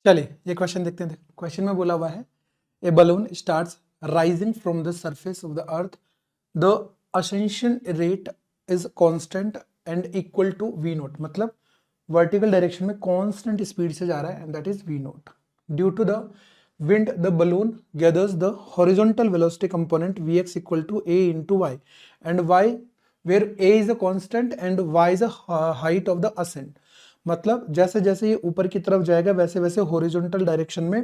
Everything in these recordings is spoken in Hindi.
चलिए ये क्वेश्चन देखते हैं। क्वेश्चन में बोला हुआ है a balloon starts rising from the surface of the earth, the ascension rate is constant and equal to v naught, मतलब वर्टिकल डायरेक्शन में कांस्टेंट स्पीड से जा रहा है and that is v naught. Due to the wind the balloon gathers the horizontal velocity component vx equal to a into y and y where a is a constant and y is a height of the ascent। मतलब जैसे जैसे ये ऊपर की तरफ जाएगा वैसे वैसे हॉरिजॉन्टल डायरेक्शन में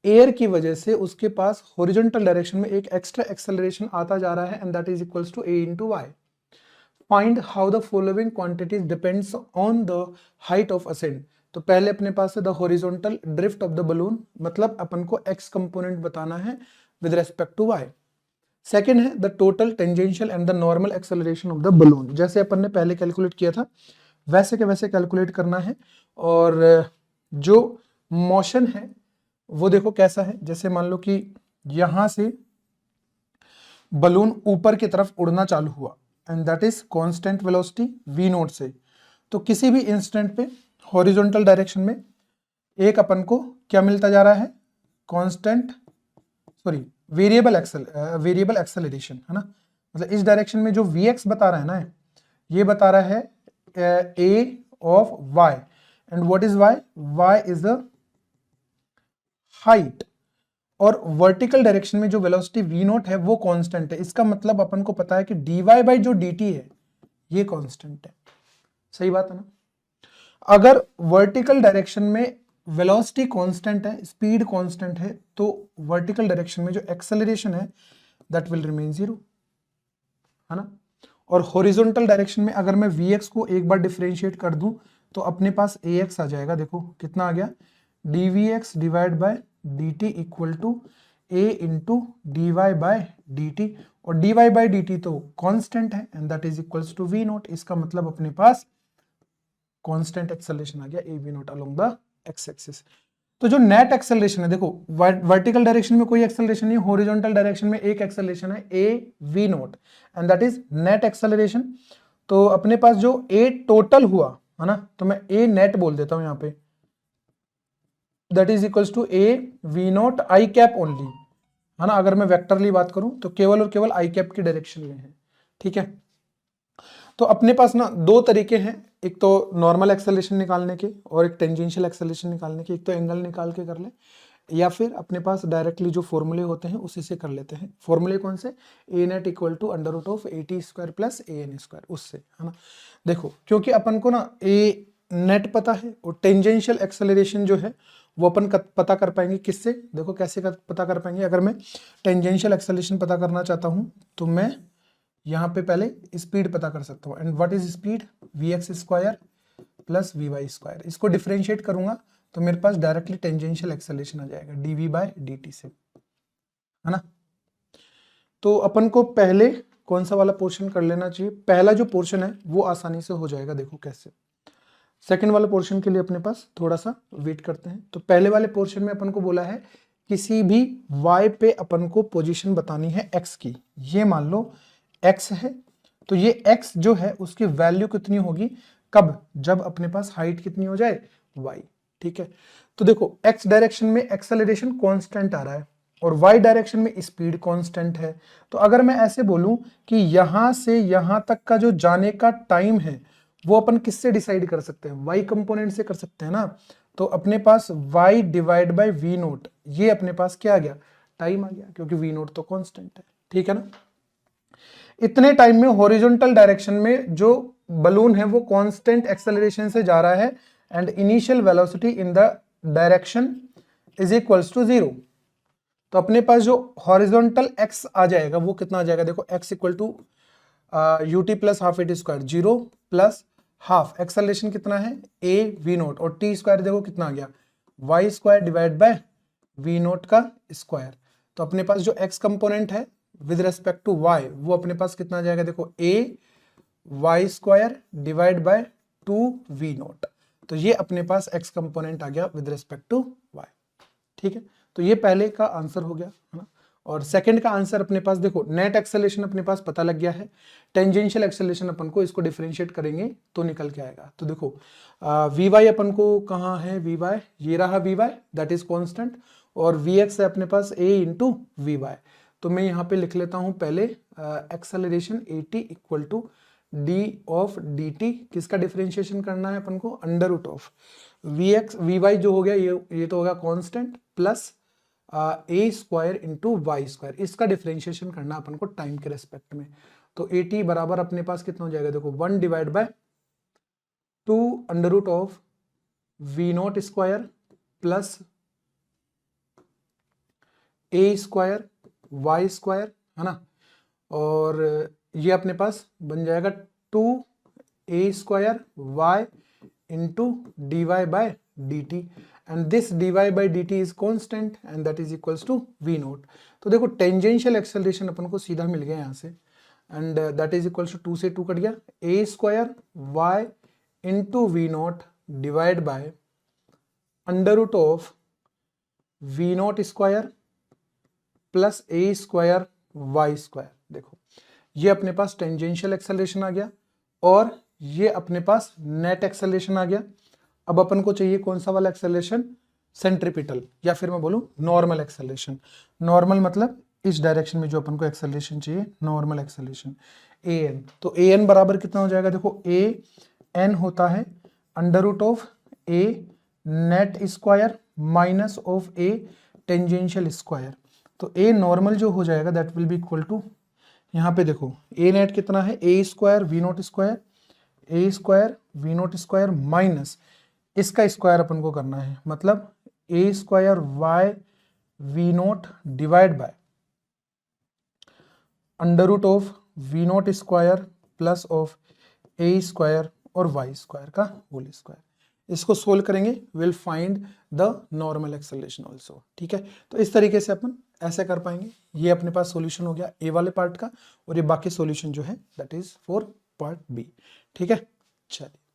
एयर की वजह से उसके पास हॉरिजॉन्टल डायरेक्शन में एक एक्स्ट्रा एक्सेलरेशन आता जा रहा है and that is equals to a into y। Find how the following quantities depends on the height of ascent. तो पहले अपने पास है the horizontal drift of the balloon, मतलब अपन को x कंपोनेंट बताना है with respect to y। Second है the total tangential and the normal acceleration of the balloon. जैसे अपन ने पहले कैलकुलेट किया था वैसे के वैसे कैलकुलेट करना है। और जो मोशन है वो देखो कैसा है, जैसे मान लो कि यहां से बलून ऊपर की तरफ उड़ना चालू हुआ and that is constant velocity v note से। तो किसी भी इंस्टेंट पे हॉरिजॉन्टल डायरेक्शन में एक अपन को क्या मिलता जा रहा है, कांस्टेंट सॉरी वेरिएबल एक्सेलरेशन है ना। मतलब इस डायरेक्शन में जो vx बता रहा है ना, ये बता रहा है a of y and what is y is the height. और वर्टिकल डायरेक्शन में जो वेलोसिटी v नोट है वो कांस्टेंट है। इसका मतलब अपन को पता है कि dy बाई जो dt है ये कांस्टेंट है। सही बात है ना। अगर वर्टिकल डायरेक्शन में वेलोसिटी कांस्टेंट है, स्पीड कांस्टेंट है, तो वर्टिकल डायरेक्शन में जो एक्सेलरेशन है दैट विल रिमेन जीरो, है ना। और हॉरिजॉन्टल डायरेक्शन में अगर मैं vx को एक बार डिफरेंशिएट कर दूं तो अपने पास ax आ जाएगा। देखो कितना आ गया, dvx divide by dt equal to a into dy by dt। और dy बाय dt तो कांस्टेंट है and that is equals to v naught. इसका मतलब अपने पास कांस्टेंट एक्सेलरेशन आ गया a v note along the x axis. तो जो नेट एक्सेलरेशन है, देखो वर्टिकल डायरेक्शन में कोई एक्सेलरेशन नहीं, हॉरिजॉन्टल डायरेक्शन में एक एक्सेलरेशन है a v note and that is net acceleration. तो अपने पास जो a टोटल हुआ है ना, तो मैं a नेट बोल देता हूं यहां पे, that is equals to a v naught I cap only, है ना। अगर मैं वेक्टरली बात करूं तो केवल और केवल आई कैप की डायरेक्शन में है, ठीक है। तो अपने पास ना दो तरीके हैं, एक तो नॉर्मल एक्सेलरेशन निकालने के और एक टेंजेंशियल एक्सेलरेशन निकालने के। एक तो एंगल निकाल के कर ले या फिर अपने पास डायरेक्टली जो फॉर्मूले होते हैं उसी से कर लेते हैं। फॉर्मूले कौन से, a net equal to under root of a t square plus a n square, उससे, है ना। देखो क्योंकि अपन को ना ए नेट पता है और टेंजेंशियल एक्सेलरेशन जो है वो अपन पता कर पाएंगे किससे, देखो कैसे पता कर पाएंगे। अगर मैं टेंजेंशियल एक्सेलरेशन पता करना चाहता हूं तो मैं यहाँ पे पहले स्पीड पता कर सकता हूँ and what is speed, v x square plus v y square. इसको डिफरेंशिएट करूंगा तो मेरे पास डायरेक्टली टेंजेंशियल एक्सेलरेशन आ जाएगा डीवी बाय डी से, है ना। तो अपन को पहले कौन सा वाला पोर्शन कर लेना चाहिए, पहला जो पोर्शन है वो आसानी से हो जाएगा। देखो कैसे, सेकंड वाले पोर्शन के लिए अपने पास थोड़ा सा वेट करते हैं। तो पहले वाले पोर्शन में अपन को बोला है किसी भी y पे अपन को पोजीशन बतानी है x की। ये मान लो x है, तो ये x जो है उसकी वैल्यू कितनी होगी, कब, जब अपने पास हाइट कितनी हो जाए, y, ठीक है। तो देखो x डायरेक्शन में एक्सेलरेशन कांस्टेंट आ रहा है और y डायरेक्शन में स्पीड कांस्टेंट है। तो अगर मैं ऐसे बोलूं कि यहां से यहां तक का जो जाने का टाइम है वो अपन किससे डिसाइड कर सकते हैं, y कंपोनेंट से कर सकते हैं ना। तो अपने पास y divide by v note, ये अपने पास क्या आ गया, टाइम आ गया, क्योंकि v नोट तो कांस्टेंट है, ठीक है ना। इतने टाइम में हॉरिजॉन्टल डायरेक्शन में जो बलून है वो कांस्टेंट एक्सेलरेशन से जा रहा है and initial velocity in the direction is equals to 0। तो अपने पास जो हॉरिजॉन्टल x आ जाएगा वो कितना आ जाएगा, देखो x equal to ut plus half a t square, 0 plus half, acceleration कितना है a v नोट, और t स्क्वायर देखो कितना आ गया, y square divide by v naught का स्क्वायर। तो अपने पास जो x कंपोनेंट है विद रेस्पेक्ट टू y वो अपने पास कितना आ जाएगा, देखो a y square divide bye 2v note. तो ये अपने पास x कंपोनेंट आ गया विद रेस्पेक्ट टू y, ठीक है। तो ये पहले का आंसर हो गया, है ना। और सेकंड का आंसर अपने पास देखो, नेट एक्सेलरेशन अपने पास पता लग गया है, टेंजेंशियल एक्सेलरेशन अपन को इसको डिफरेंशिएट करेंगे तो निकल के आएगा। तो देखो वी वाई अपन को कहाँ है, वी वाई ये रहा, v y that is constant, और वी एक्स है अपने पास ए इंटू वी वाई। तो मैं यहाँ पे लिख लेता हूँ पहले acceleration a t equal to d of d t, किसका डिफरेंशिएशन करना है अपन को, under root of v x v y जो हो गया ये तो होगा constant, plus a square into y square, इसका डिफरेंशिएशन करना अपन को टाइम के रेस्पेक्ट में। तो ए टी बराबर अपने पास कितना हो जाएगा, देखो 1 divide by 2 under root of v naught square plus a square y square, है ना, और ये अपने पास बन जाएगा 2a square y into d y by d t, and this dy by dt is constant and that is equals to v note. तो देखो टेंजेंशियल एक्सेलरेशन अपन को सीधा मिल गया यहाँ से, and that is equals to 2 से 2 कट गया, a square y into v naught divide by under root of v naught square plus a square y square. देखो ये अपने पास टेंजेंशियल एक्सेलरेशन आ गया और ये अपने पास नेट एक्सेलरेशन आ गया। अब अपन को चाहिए कौन सा वाला एक्सेलरेशन, सेंट्रीपिटल, या फिर मैं बोलूं नॉर्मल एक्सेलरेशन। नॉर्मल मतलब इस डायरेक्शन में जो अपन को एक्सेलरेशन चाहिए, नॉर्मल एक्सेलरेशन ए एन। तो ए एन बराबर कितना हो जाएगा, देखो ए एन होता है under root of a net square minus of a tangential square. तो ए नॉर्मल जो हो जाएगा that will be equal to, यहाँ पे देखो ए नेट कितना है, a square v naught square, a square v naught square minus इसका स्क्वायर अपन को करना है, मतलब a square y v naught divide by under root of v naught square plus of a square और वाई स्क्वायर का होल स्क्वायर। इसको सोल्व करेंगे, will find the normal acceleration also. ठीक है, तो इस तरीके से अपन ऐसे कर पाएंगे। ये अपने पास सॉल्यूशन हो गया ए वाले पार्ट का, और ये बाकी सॉल्यूशन जो है that is for part B. ठीक है, चलिए।